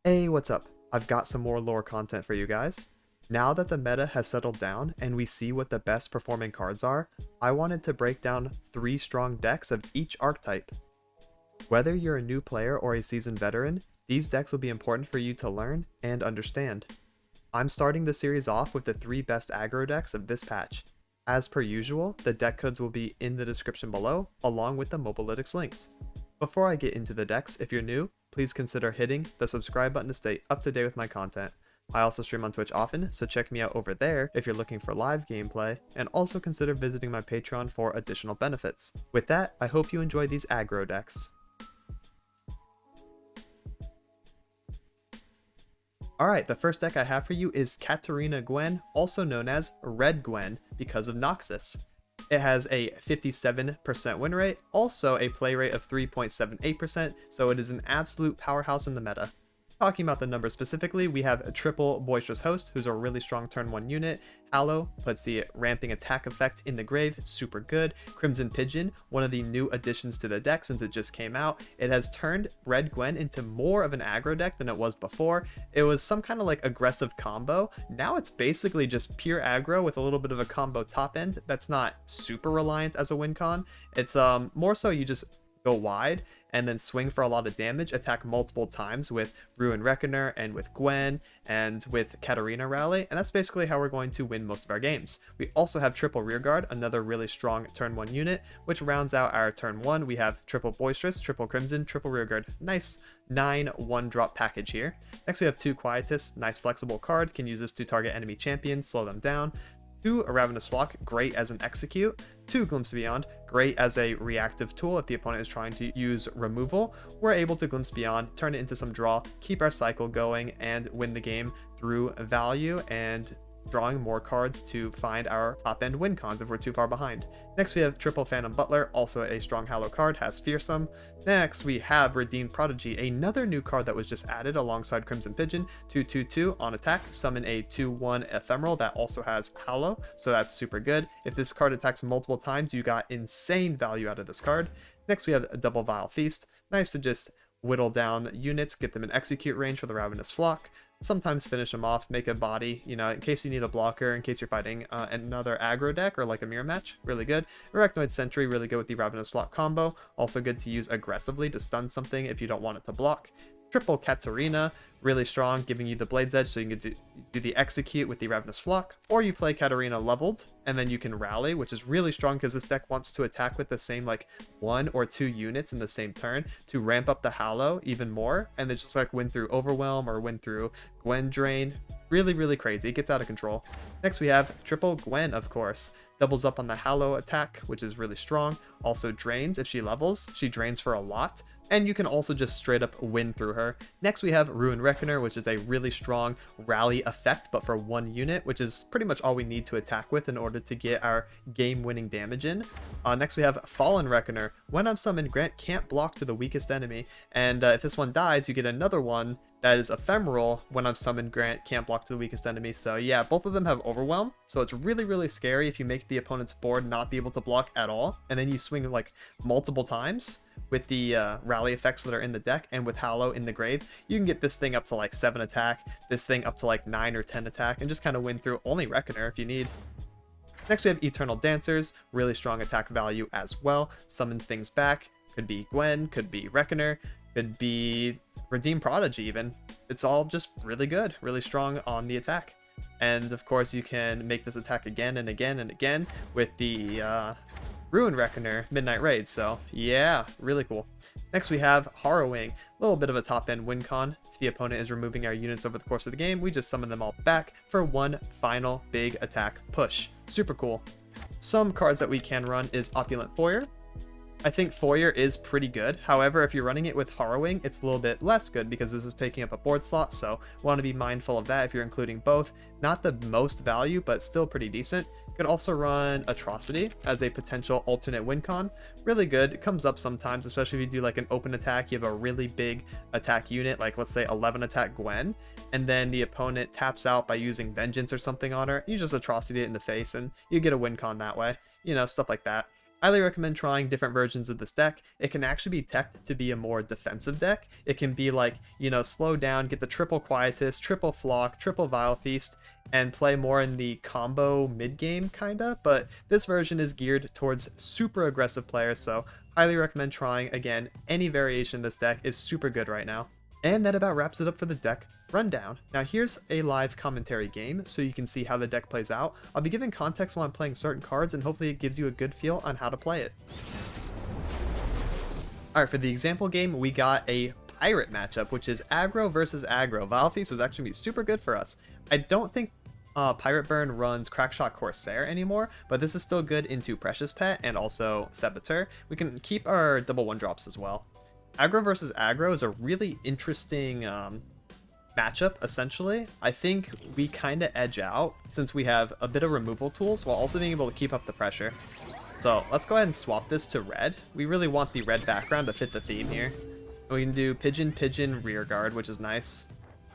Hey, what's up? I've got some more lore content for you guys. Now that the meta has settled down and we see what the best performing cards are, I wanted to break down 3 strong decks of each archetype. Whether you're a new player or a seasoned veteran, these decks will be important for you to learn and understand. I'm starting the series off with the 3 best aggro decks of this patch. As per usual, the deck codes will be in the description below, along with the Mobalytics links. Before I get into the decks, if you're new, please consider hitting the subscribe button to stay up to date with my content. I also stream on Twitch often, so check me out over there if you're looking for live gameplay, and also consider visiting my Patreon for additional benefits. With that, I hope you enjoy these aggro decks. Alright, the first deck I have for you is Katarina Gwen, also known as RedGwen because of Noxus. It has a 57% win rate, also a play rate of 3.78%, so it is an absolute powerhouse in the meta. Talking about the numbers specifically, we have a triple Boisterous Host, who's a really strong turn 1 unit. Hallow puts the ramping attack effect in the grave, super good. Crimson Pigeon, one of the new additions to the deck since it just came out. It has turned RedGwen into more of an aggro deck than it was before. It was some kind of like aggressive combo. Now it's basically just pure aggro with a little bit of a combo top end that's not super reliant as a win con. It's more so you just go wide and then swing for a lot of damage, attack multiple times with Ruin Reckoner and with Gwen and with Katarina Rally, and that's basically how we're going to win most of our games. We also have triple Rearguard, another really strong turn 1 unit, which rounds out our turn 1. We have triple Boisterous, triple Crimson, triple Rearguard. Nice 9 1-drop package here. Next we have 2 Quietus, nice flexible card, can use this to target enemy champions, slow them down. 2 Ravenous Flock, great as an execute. 2 Glimpse Beyond, great as a reactive tool if the opponent is trying to use removal. We're able to Glimpse Beyond, turn it into some draw, keep our cycle going, and win the game through value and drawing more cards to find our top end win cons if we're too far behind. Next we have triple Phantom Butler, also a strong Hallow card, has Fearsome. Next we have Redeemed Prodigy, another new card that was just added alongside Crimson Pigeon. 2/2/2 on attack, summon a 2/1 ephemeral that also has Hallow, so that's super good. If this card attacks multiple times, you got insane value out of this card. Next we have a Double Vile Feast, nice to just whittle down units, get them in execute range for the Ravenous Flock. Sometimes finish them off, make a body, you know, in case you need a blocker, in case you're fighting another aggro deck or like a mirror match, really good. Arachnoid Sentry, really good with the Ravenous Flock combo, also good to use aggressively to stun something if you don't want it to block. Triple Katarina, really strong, giving you the Blade's Edge so you can do the execute with the Ravenous Flock, or you play Katarina leveled, and then you can rally, which is really strong because this deck wants to attack with the same like 1 or 2 units in the same turn to ramp up the Hallow even more, and then just like win through Overwhelm or win through Gwen Drain. Really crazy, it gets out of control. Next we have triple Gwen, of course. Doubles up on the Hallow attack, which is really strong. Also drains if she levels, she drains for a lot. And you can also just straight up win through her. Next we have Ruin Reckoner, which is a really strong rally effect, but for 1 unit, which is pretty much all we need to attack with in order to get our game-winning damage in. Next we have Fallen Reckoner. When I'm summoned, grant can't block to the weakest enemy, and if this one dies, you get another one that is ephemeral. When I'm summoned, grant can't block to the weakest enemy. So yeah, both of them have Overwhelm, so it's really scary if you make the opponent's board not be able to block at all, and then you swing like multiple times with the rally effects that are in the deck, and with Hallow in the grave, you can get this thing up to like 7 attack, this thing up to like 9 or 10 attack, and just kind of win through only Reckoner if you need. Next we have Eternal Dancers, really strong attack value as well, summons things back, could be Gwen, could be Reckoner, could be Redeemed Prodigy even. It's all just really good, really strong on the attack. And of course you can make this attack again and again and again with the Ruin Reckoner Midnight Raid, so yeah, really cool. Next we have Harrowing, a little bit of a top end win con. If the opponent is removing our units over the course of the game, we just summon them all back for one final big attack push. Super cool. Some cards that we can run is Opulent Foyer. I think Foyer is pretty good. However, if you're running it with Harrowing, it's a little bit less good because this is taking up a board slot, so want to be mindful of that if you're including both. Not the most value, but still pretty decent. You could also run Atrocity as a potential alternate win con. Really good. It comes up sometimes, especially if you do like an open attack. You have a really big attack unit, like let's say 11 attack Gwen, and then the opponent taps out by using Vengeance or something on her. You just Atrocity it in the face, and you get a win con that way. You know, stuff like that. Highly recommend trying different versions of this deck. It can actually be teched to be a more defensive deck. It can be like, you know, slow down, get the triple Quietus, triple Flock, triple Vile Feast, and play more in the combo mid-game kinda, but this version is geared towards super aggressive players, so highly recommend trying. Again, any variation of this deck is super good right now. And that about wraps it up for the deck rundown. Now here's a live commentary game so you can see how the deck plays out. I'll be giving context while I'm playing certain cards, and hopefully it gives you a good feel on how to play it. Alright, for the example game, we got a pirate matchup, which is Aggro versus Aggro. Vile Feast is actually going to be super good for us. I don't think Pirate Burn runs Crackshot Corsair anymore, but this is still good into Precious Pet and also Saboteur. We can keep our double 1-drops as well. Aggro versus Aggro is a really interesting matchup, essentially. I think we kind of edge out since we have a bit of removal tools while also being able to keep up the pressure. So let's go ahead and swap this to red. We really want the red background to fit the theme here. We can do Pigeon, Pigeon, Rearguard, which is nice.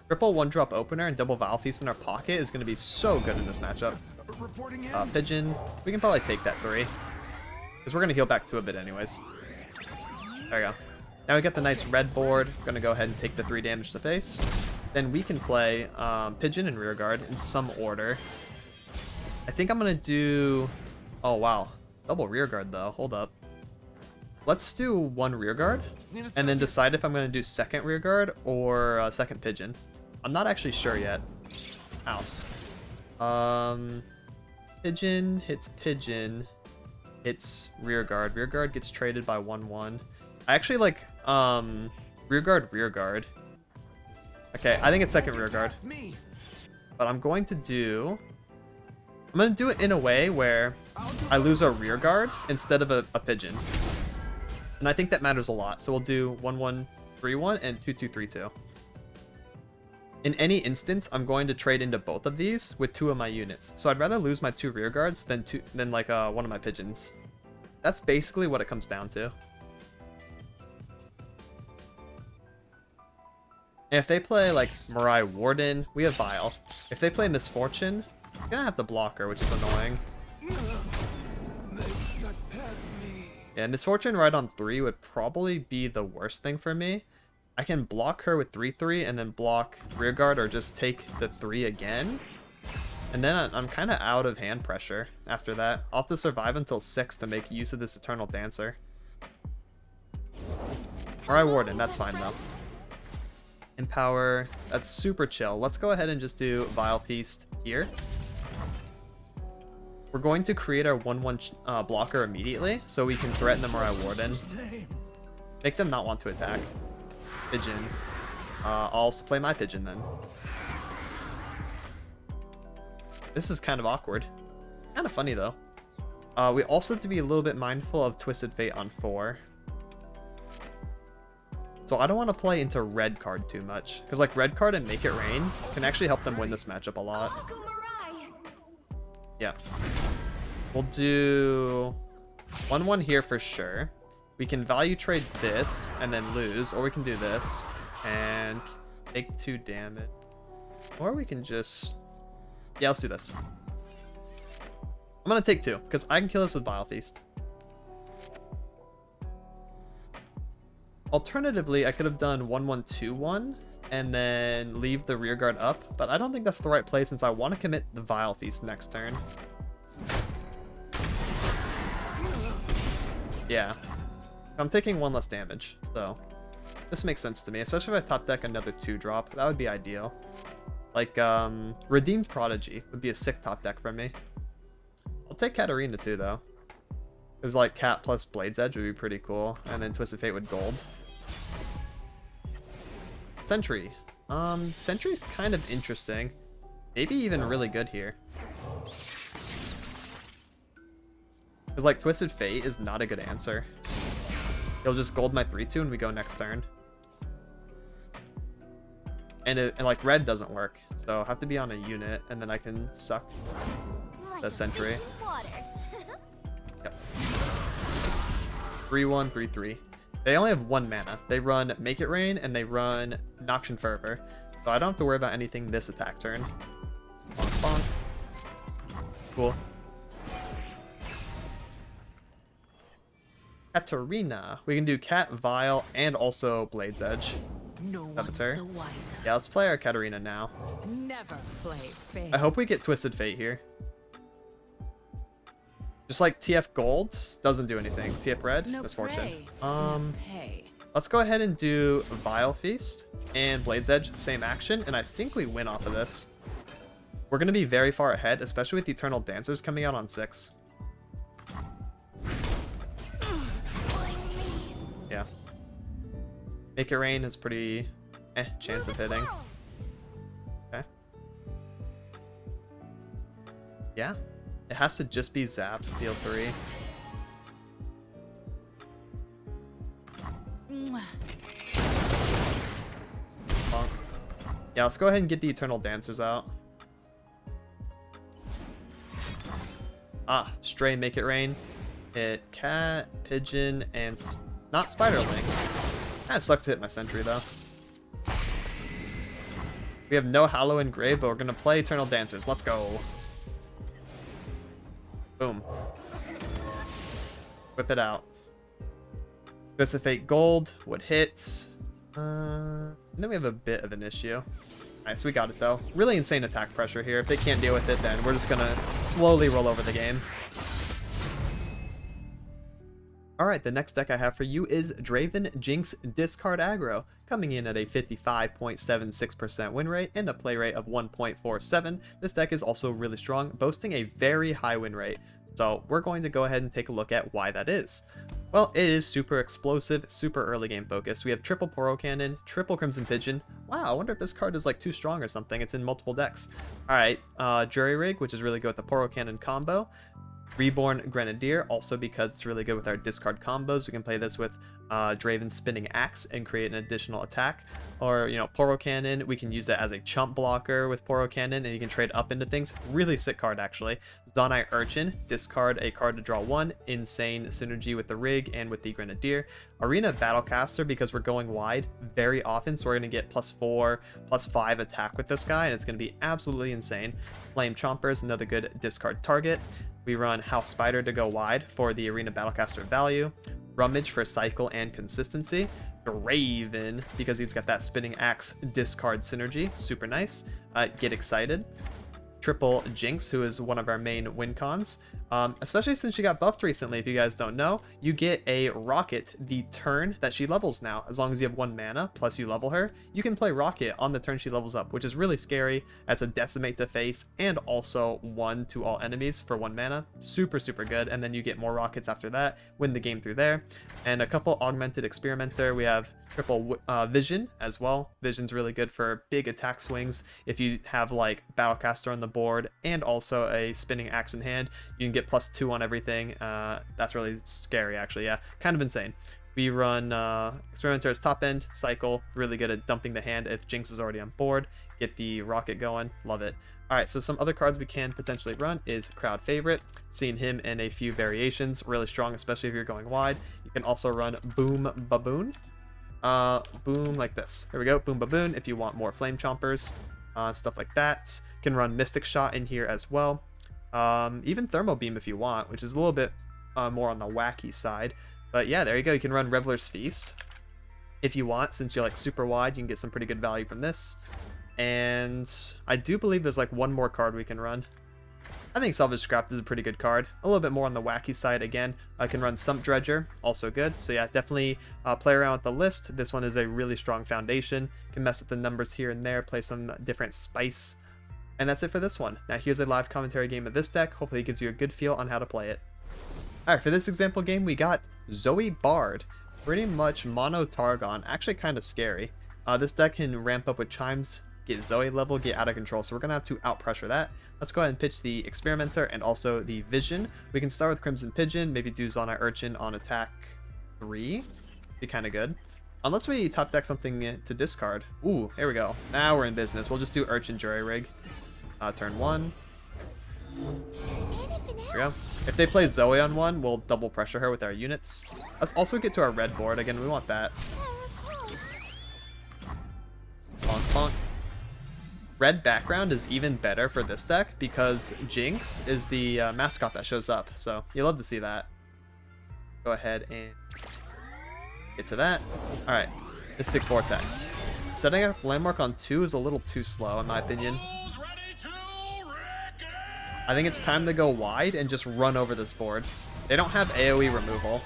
Triple 1-drop opener and double Vile Feast in our pocket is going to be so good in this matchup. Pigeon, we can probably take that 3. Because we're going to heal back 2 a bit anyways. There we go. Now we got the nice red board. We're going to go ahead and take the 3 damage to face. Then we can play Pigeon and Rearguard in some order. I think I'm going to do... Oh, wow. Double Rearguard, though. Hold up. Let's do 1 Rearguard, and then decide if I'm going to do second Rearguard or second Pigeon. I'm not actually sure yet. Mouse. Pigeon hits Pigeon. Hits Rearguard. Rearguard gets traded by 1/1. I actually like Rearguard. Okay, I think it's second Rearguard. But I'm going to do it in a way where I lose a Rearguard instead of a Pigeon. And I think that matters a lot. So we'll do 1/1/3/1 and 2/2/3/2. In any instance, I'm going to trade into both of these with 2 of my units. So I'd rather lose my 2 Rearguards than like 1 of my Pigeons. That's basically what it comes down to. And if they play like Mirai Warden, we have Vile. If they play Misfortune, I'm gonna have to block her, which is annoying. Yeah, Misfortune right on 3 would probably be the worst thing for me. I can block her with 3/3 and then block Rearguard or just take the 3 again. And then I'm kind of out of hand pressure after that. I'll have to survive until 6 to make use of this Eternal Dancer. Mirai Warden, that's fine though. Empower, that's super chill. Let's go ahead and just do Vile Feast here. We're going to create our 1/1 blocker immediately, so we can threaten the Mirai Warden. Make them not want to attack. Pigeon. I'll also play my Pigeon then. This is kind of awkward. Kind of funny though. We also have to be a little bit mindful of Twisted Fate on 4. So I don't want to play into red card too much, because like red card and Make It Rain can actually help them win this matchup a lot. Yeah. We'll do 1/1 here for sure. We can value trade this and then lose, or we can do this and take 2 damage. Or we can just... Yeah, let's do this. I'm going to take 2, because I can kill this with Vile Feast. Alternatively, I could have done 1/1/2/1 and then leave the Rearguard up, but I don't think that's the right play since I want to commit the Vile Feast next turn. Yeah. I'm taking 1 less damage, so this makes sense to me, especially if I top deck another 2-drop. That would be ideal. Like, Redeemed Prodigy would be a sick top deck for me. I'll take Katarina too, though. Because, like, Cat plus Blade's Edge would be pretty cool, and then Twisted Fate with gold. Sentry. Sentry's kind of interesting. Maybe even really good here. Because, like, Twisted Fate is not a good answer. He'll just gold my 3/2 and we go next turn. And like, red doesn't work. So I have to be on a unit, and then I can suck the Sentry. Yep. 3/1, 3/3. They only have 1 mana. They run Make It Rain, and they run Noxian Fervor. So I don't have to worry about anything this attack turn. Bonk, bonk. Cool. Katarina. We can do Cat, Vile, and also Blade's Edge. No one's the wiser. Yeah, let's play our Katarina now. Never play fair. I hope we get Twisted Fate here. Just like TF Gold doesn't do anything. TF Red, No Misfortune. pay. Let's go ahead and do Vile Feast and Blade's Edge, same action, and I think we win off of this. We're going to be very far ahead, especially with Eternal Dancers coming out on 6. Yeah. Make It Rain is pretty chance of hitting. Okay. Yeah. It has to just be zapped, deal 3. Bonk. Yeah, let's go ahead and get the Eternal Dancers out. Ah, Stray, Make It Rain. Hit Cat, Pigeon, and not Spiderling. That sucks to hit my Sentry, though. We have no Hallow Engrave, but we're going to play Eternal Dancers. Let's go. Boom. Whip it out. Twisted Fate Gold would hit. And then we have a bit of an issue. Nice, we got it though. Really insane attack pressure here. If they can't deal with it, then we're just gonna slowly roll over the game. Alright, the next deck I have for you is Draven Jinx Discard Aggro, coming in at a 55.76% win rate and a play rate of 1.47. This deck is also really strong, boasting a very high win rate. So we're going to go ahead and take a look at why that is. Well, it is super explosive, super early game focused. We have triple Poro Cannon, triple Crimson Pigeon. Wow, I wonder if this card is like too strong or something. It's in multiple decks. Alright, Jury Rig, which is really good with the Poro Cannon combo. Reborn Grenadier, also because it's really good with our discard combos. We can play this with Draven Spinning Axe and create an additional attack. Or, you know, Poro Cannon, we can use that as a chump blocker with Poro Cannon, and you can trade up into things. Really sick card, actually. Zonai Urchin, discard a card to draw 1. Insane synergy with the Rig and with the Grenadier. Arena Battlecaster, because we're going wide very often, so we're going to get +4, +5 attack with this guy, and it's going to be absolutely insane. Flame Chompers, another good discard target. We run House Spider to go wide for the Arena Battlecaster value. Rummage for cycle and consistency. Draven, because he's got that Spinning Axe discard synergy. Super nice. Get Excited. Triple Jinx, who is one of our main win cons. Especially since she got buffed recently, if you guys don't know, you get a Rocket the turn that she levels now. As long as you have 1 mana, plus you level her, you can play Rocket on the turn she levels up, which is really scary. That's a Decimate to face, and also 1 to all enemies for 1 mana. Super, super good, and then you get more Rockets after that, win the game through there. And a couple Augmented Experimenter. We have triple Vision as well. Vision's really good for big attack swings. If you have like Battlecaster on the board and also a Spinning Axe in hand, you can get +2 on everything. That's really scary, actually. Yeah, kind of insane. We run Experimenter as top end, cycle, really good at dumping the hand if Jinx is already on board. Get the Rocket going, love it. Alright, so some other cards we can potentially run is Crowd Favorite. Seen him in a few variations, really strong, especially if you're going wide. You can also run Boom Baboon. Boom like this. There we go, Boom Baboon, if you want more Flame Chompers, stuff like that. You can run Mystic Shot in here as well. Even Thermal Beam if you want, which is a little bit more on the wacky side. But yeah, there you go. You can run Reveler's Feast if you want. Since you're like super wide, you can get some pretty good value from this. And I do believe there's like one more card we can run. I think Salvage Scrapped is a pretty good card. A little bit more on the wacky side again. I can run Sump Dredger, also good. So yeah, definitely play around with the list. This one is a really strong foundation. Can mess with the numbers here and there, play some different spice. And that's it for this one. Now here's a live commentary game of this deck. Hopefully it gives you a good feel on how to play it. Alright, for this example game, we got Zoe Bard. Pretty much mono Targon. Actually kind of scary. This deck can ramp up with Chimes, get Zoe level, get out of control. So we're going to have to out pressure that. Let's go ahead and pitch the Experimenter and also the Vision. We can start with Crimson Pigeon, maybe do Zonai Urchin on attack 3. Be kind of good. Unless we top deck something to discard. Ooh, here we go. Now we're in business. We'll just do Urchin Jury Rig. Turn 1. There we go. If they play Zoe on 1, we'll double pressure her with our units. Let's also get to our red board. Again, we want that. Bonk, bonk. Red background is even better for this deck because Jinx is the mascot that shows up. So you'll love to see that. Go ahead and Get to that. Alright. Mystic Vortex. Setting up Landmark on 2 is a little too slow, in my opinion. I think it's time to go wide and just run over this board. They don't have AoE removal.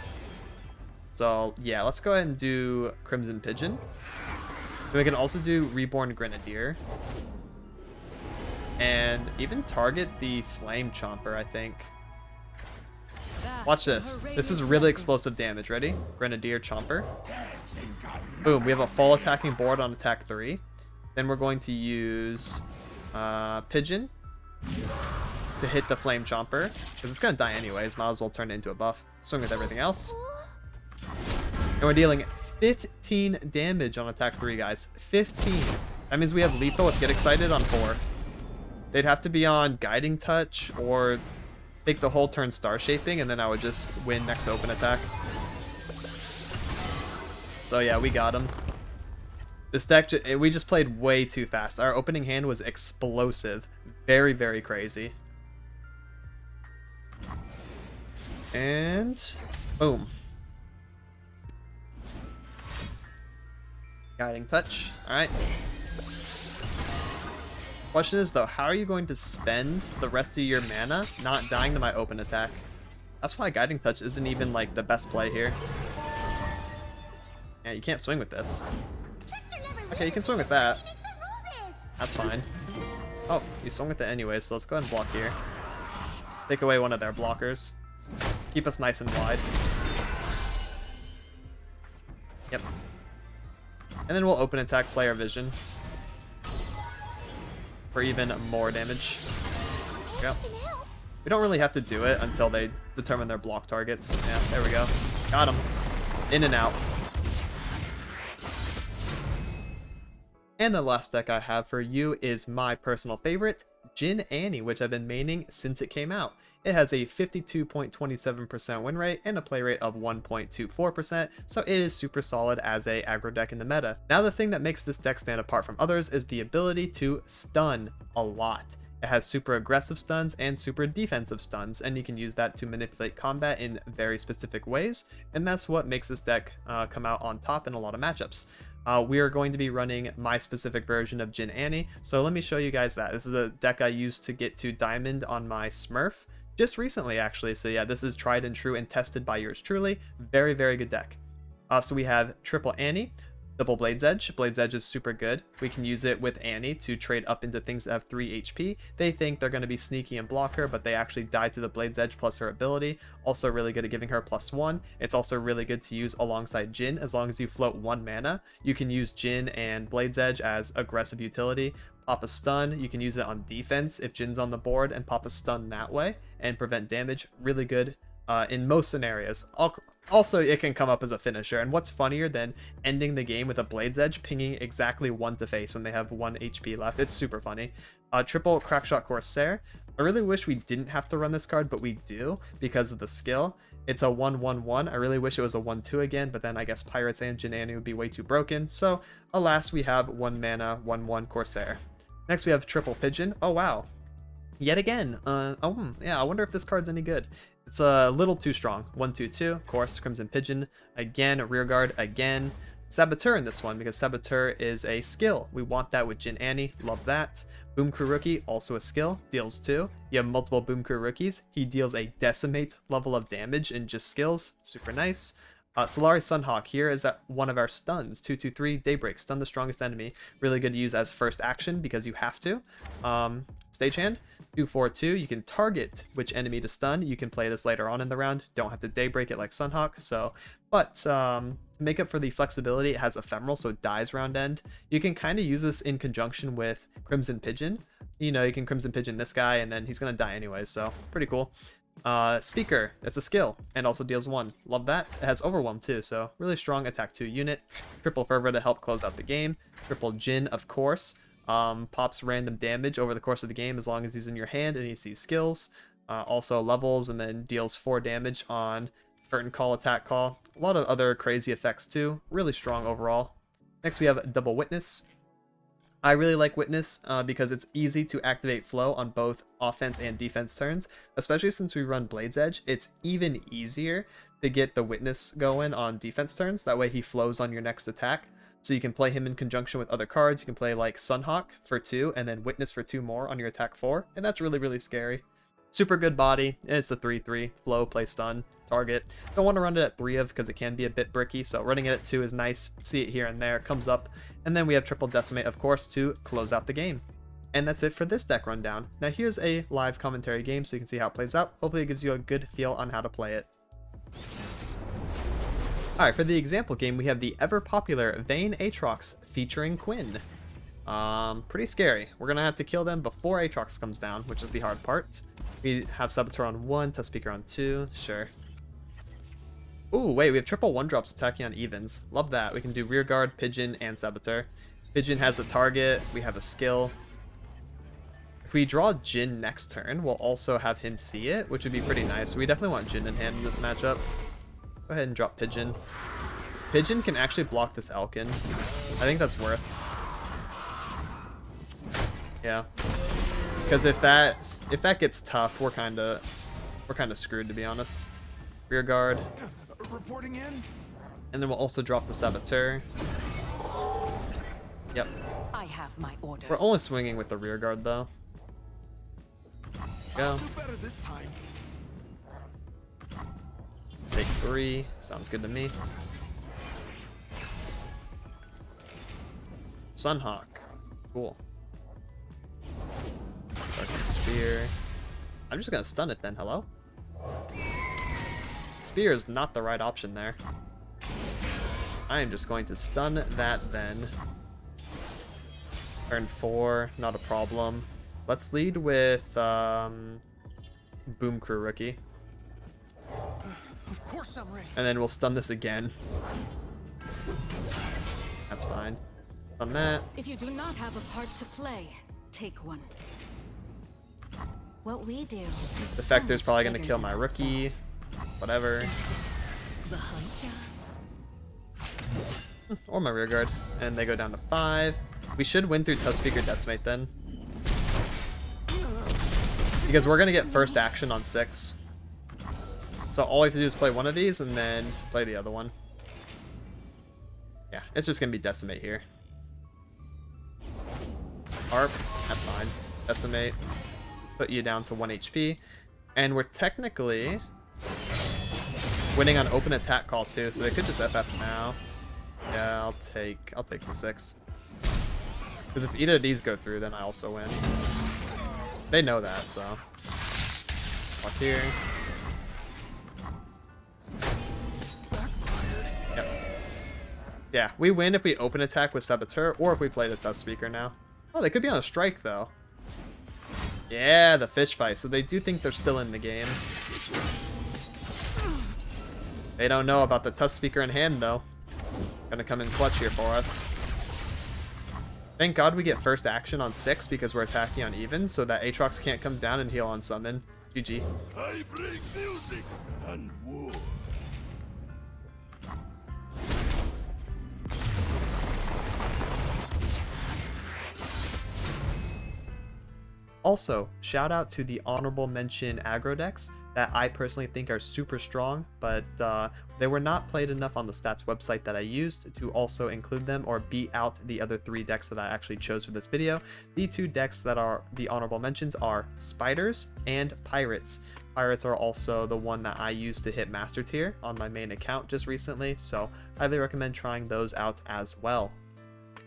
So, yeah, let's go ahead and do Crimson Pigeon. And we can also do Reborn Grenadier. And even target the Flame Chomper, I think. Watch this. This is really explosive damage. Ready? Grenadier Chomper. Boom. We have a full attacking board on attack 3. Then we're going to use Pigeon to hit the Flame Chomper. Because it's going to die anyways. Might as well turn it into a buff. Swing with everything else. And we're dealing 15 damage on attack 3, guys. 15. That means we have lethal with Get Excited on 4. They'd have to be on Guiding Touch or take the whole turn Star Shaping, and then I would just win next open attack. So yeah, we got him. This deck, we just played way too fast. Our opening hand was explosive. Very, very crazy. And boom. Guiding Touch. Alright. Question is though, how are you going to spend the rest of your mana not dying to my open attack? That's why Guiding Touch isn't even like the best play here. Yeah, you can't swing with this. Okay, you can swing with that. That's fine. Oh, you swung with it anyway, so let's go ahead and block here. Take away one of their blockers. Keep us nice and wide. Yep. And then we'll open attack player vision for even more damage. There we go. We don't really have to do it until they determine their block targets. Yeah, there we go. Got him. In and out. And the last deck I have for you is my personal favorite, JhinAnnie, which I've been maining since it came out. It has a 52.27% win rate and a play rate of 1.24%, so it is super solid as a aggro deck in the meta. Now the thing that makes this deck stand apart from others is the ability to stun a lot. It has super aggressive stuns and super defensive stuns, and you can use that to manipulate combat in very specific ways, and that's what makes this deck come out on top in a lot of matchups. We are going to be running my specific version of JhinAnnie, so let me show you guys that. This is a deck I used to get to Diamond on my Smurf just recently, actually. So yeah, this is tried and true and tested by yours truly. Very, very good deck. So we have triple Annie, double Blade's Edge. Blade's Edge is super good. We can use it with Annie to trade up into things that have 3 HP. They think they're going to be sneaky and block her, but they actually die to the Blade's Edge plus her ability. Also really good at giving her +1. It's also really good to use alongside Jhin. As long as you float 1 mana, you can use Jhin and Blade's Edge as aggressive utility. Pop a stun, you can use it on defense if Jin's on the board and pop a stun that way and prevent damage. Really good in most scenarios. Also, it can come up as a finisher, and what's funnier than ending the game with a Blade's Edge pinging exactly 1 to face when they have 1 HP left? It's super funny. Triple Crackshot Corsair. I really wish we didn't have to run this card, but we do because of the skill. It's a 1/1/1. I really wish it was a 1/2 again, but then I guess Pirates and JhinAnnie would be way too broken. So, alas, we have 1 mana, 1/1 Corsair. Next, we have Triple Pigeon. Oh, wow. Yet again. Yeah, I wonder if this card's any good. It's a little too strong. 1/2/2, of course. Crimson Pigeon again. Rearguard again. Saboteur in this one because Saboteur is a skill. We want that with JhinAnnie. Love that. Boom Crew Rookie, also a skill. Deals 2. You have multiple Boom Crew Rookies. He deals a Decimate level of damage in just skills. Super nice. Solari Sunhawk here is at one of our stuns. 2/2/3 Daybreak. Stun the strongest enemy. Really good to use as first action because you have to. Stagehand. 2/4/2. You can target which enemy to stun. You can play this later on in the round. Don't have to Daybreak it like Sunhawk. But to make up for the flexibility, it has Ephemeral, so it dies round end. You can kind of use this in conjunction with Crimson Pigeon. You know, you can Crimson Pigeon this guy, and then he's going to die anyway, so pretty cool. Speaker, it's a skill and also deals 1. Love that. It has Overwhelm too, so really strong attack 2 unit. Triple Fervor to help close out the game. Triple Jhin, of course. Pops random damage over the course of the game as long as he's in your hand and he sees skills. Also levels and then deals 4 damage on Curtain Call, Attack Call. A lot of other crazy effects too. Really strong overall. Next we have Double Witness. I really like Witness because it's easy to activate flow on both offense and defense turns, especially since we run Blade's Edge. It's even easier to get the Witness going on defense turns. That way he flows on your next attack. So you can play him in conjunction with other cards. You can play like Sunhawk for 2 and then Witness for 2 more on your attack 4. And that's really, really scary. Super good body. It's a 3/3. Flow, play stun, target. Don't want to run it at 3 of because it can be a bit bricky. So running it at 2 is nice. See it here and there. Comes up. And then we have triple decimate, of course, to close out the game. And that's it for this deck rundown. Now here's a live commentary game so you can see how it plays out. Hopefully it gives you a good feel on how to play it. Alright, for the example game, we have the ever-popular Vayne Aatrox featuring Quinn. Pretty scary. We're going to have to kill them before Aatrox comes down, which is the hard part. We have Saboteur on 1, Tusk Speaker on 2, sure. Ooh, wait, we have triple 1-drops attacking on evens. Love that. We can do Rearguard, Pigeon, and Saboteur. Pigeon has a target, we have a skill. If we draw Jhin next turn, we'll also have him see it, which would be pretty nice. We definitely want Jhin in hand in this matchup. Go ahead and drop Pigeon. Pigeon can actually block this Elkin. I think that's worth. Yeah. Because if that gets tough, we're kinda screwed, to be honest. Rear guard. Reporting in. And then we'll also drop the Saboteur. Yep. I have my orders. We're only swinging with the rear guard though. Go. Do better this time. Take 3. Sounds good to me. Sunhawk. Cool. Darkened Spear. I'm just gonna stun it then. Hello? Spear is not the right option there. I am just going to stun that then. Turn 4, not a problem. Let's lead with Boom Crew Rookie. Of course I'm ready. And then we'll stun this again. That's fine. On that. If you do not have a part to play, take one. What we do. The Defector's probably gonna kill my rookie. Whatever. Or my rear guard. And they go down to 5. We should win through Tusk Speaker Decimate then. Because we're gonna get first action on 6. So all we have to do is play one of these and then play the other one. Yeah, it's just gonna be Decimate here. Harp, that's fine. Decimate. Put you down to 1 HP. And we're technically winning on open attack call too, so they could just FF now. Yeah, I'll take the 6. Because if either of these go through, then I also win. They know that, so. Walk here. Yep. Yeah, we win if we open attack with Saboteur, or if we play the Tusk Speaker now. Oh, they could be on a strike, though. Yeah, the fish fight. So they do think they're still in the game. They don't know about the Tusk Speaker in hand, though. Gonna come in clutch here for us. Thank God we get first action on 6 because we're attacking on even, so that Aatrox can't come down and heal on summon. GG. I bring music and war. Also, shout out to the honorable mention aggro decks that I personally think are super strong, but they were not played enough on the stats website that I used to also include them or beat out the other 3 decks that I actually chose for this video. The 2 decks that are the honorable mentions are Spiders and Pirates. Pirates are also the one that I used to hit Master Tier on my main account just recently, so highly recommend trying those out as well.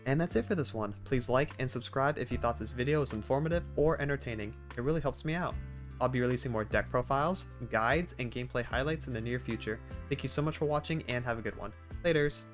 And that's it for this one. Please like and subscribe if you thought this video was informative or entertaining. It really helps me out. I'll be releasing more deck profiles, guides, and gameplay highlights in the near future. Thank you so much for watching and have a good one. Laters!